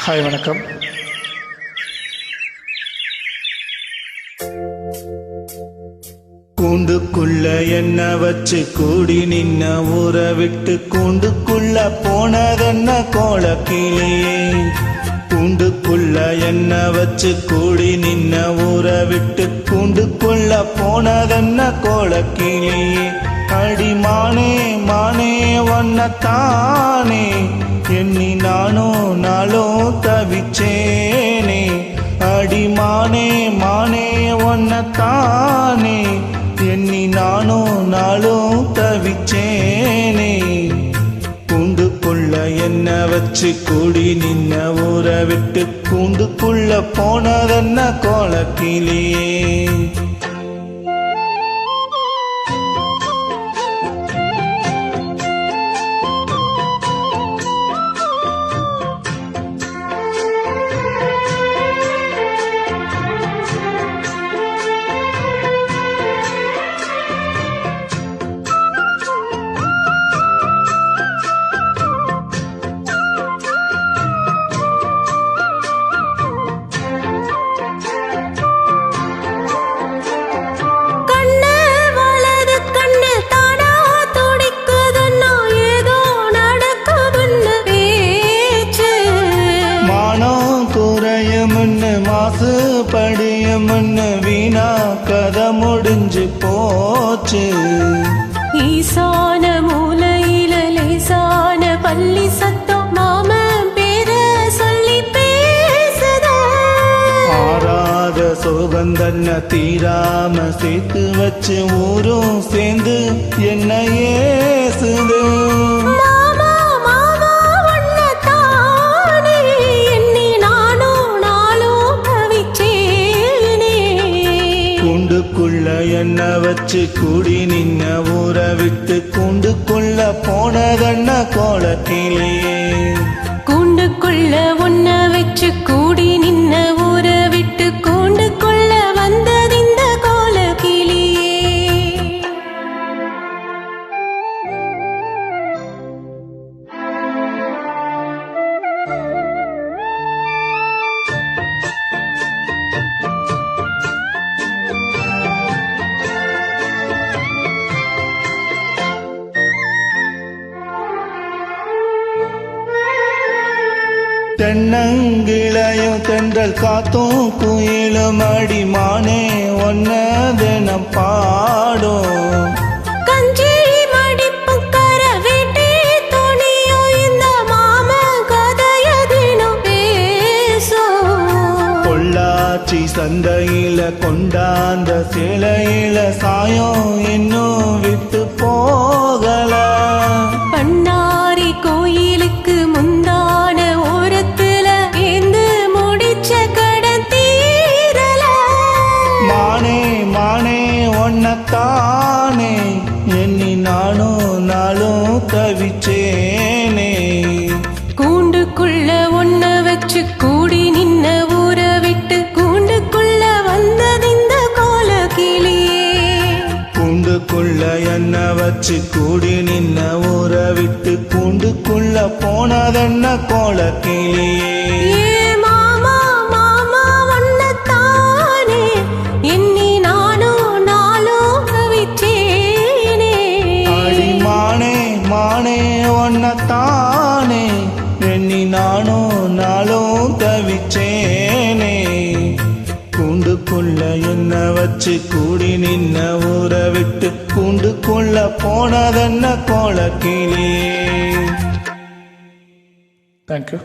Hi வணக்கம். கூண்டுக்குள்ள என்ன வச்சு கூடி நின்ன ஊரை விட்டு கூண்டுக்குள்ள போனதென்ன கோலக்கிளியே. கூண்டுக்குள்ள என்ன வச்சு கூடி நின்ன ஊரை விட்டு கூண்டுக்குள்ள போனதென்ன கோலக்கிளியே. அடிமானே மானே ஒன்னத்தானே எண்ணி நானும் நாளும் தவிச்சேனே. அடிமானே மானே ஒன்னத்தானே எண்ணி நானும் நாளும் தவிச்சேனே. கூண்டுக்குள்ள என்ன வச்சு கூடி நின்ன ஊரை விட்டு கூண்டுக்குள்ள போனதென்ன கோலக்கிளியே. மாசு படியம்னு வீணா கதை முடிஞ்சு போச்சு. ஈசான மூலையில லேசான பள்ளி சத்தம் மாமன் பேர சொல்லி பேசுத. ஆறாத சோகந்தன்ன தீராம சேர்த்து வச்சு ஊரும் சேர்ந்து என்ன ஏசுது. கூண்டுக்குள்ள என்ன வச்சு கூடி நின்ன ஊரை விட்டு கூண்டுக்குள்ள போனதென்ன கோலக்கிளியே. கூண்டுக்குள்ள ஒன்ன வச்சு கூடி நின்ன ஊரை விட்டு கூண்டுக்குள்ள வந்ததிந்த கோலக்கிளியே. தென்னங்கிளையும் தென்றல் காத்தும் குயிலும் அடிமானே ஒன்ன தினம் பாடும். கஞ்சி மடிப்பு கர வீட்டி துணியும் இந்த மாம கதைய தினம் பேசும். பொள்ளாச்சி சந்தையில கொண்டாந்த சிலையில சாயம் இன்னும் விட்டு போகல. பண்ணாரி கோயிலுக்கு முந்தான ஓரத்துல ஏந்து முடிச்ச கடன் தீரல. மானே மானே ஒன்னத்தானே எண்ணி நானும் நாளும் தவிச்சேனே. கூண்டுக்குள்ள ஒன்ன வச்சு கூடி நின்ன ஊரை விட்டு கூண்டுக்குள்ள வந்ததிந்த கோலக்கிளியே. கூண்டுக்குள்ள என்ன வச்சு கூடி நின்ன ஊரை விட்டு கூண்டுக்குள்ள போனதென்ன கோலக்கிளியே. மாமா மாமா ஒன்னத்தானே எண்ணி நானும் நாளும் தவிச்சேனே. அடிமானே மானே ஒன்னத்தானே எண்ணி நானும் நாளும் தவிச்சேனே. கூண்டுக்குள்ள என்ன வச்சு கூடி நின்ன ஊரை விட்டு கூண்டுக்குள்ள போனதென்ன கோலக்கிளியே. தேங்க்யூ.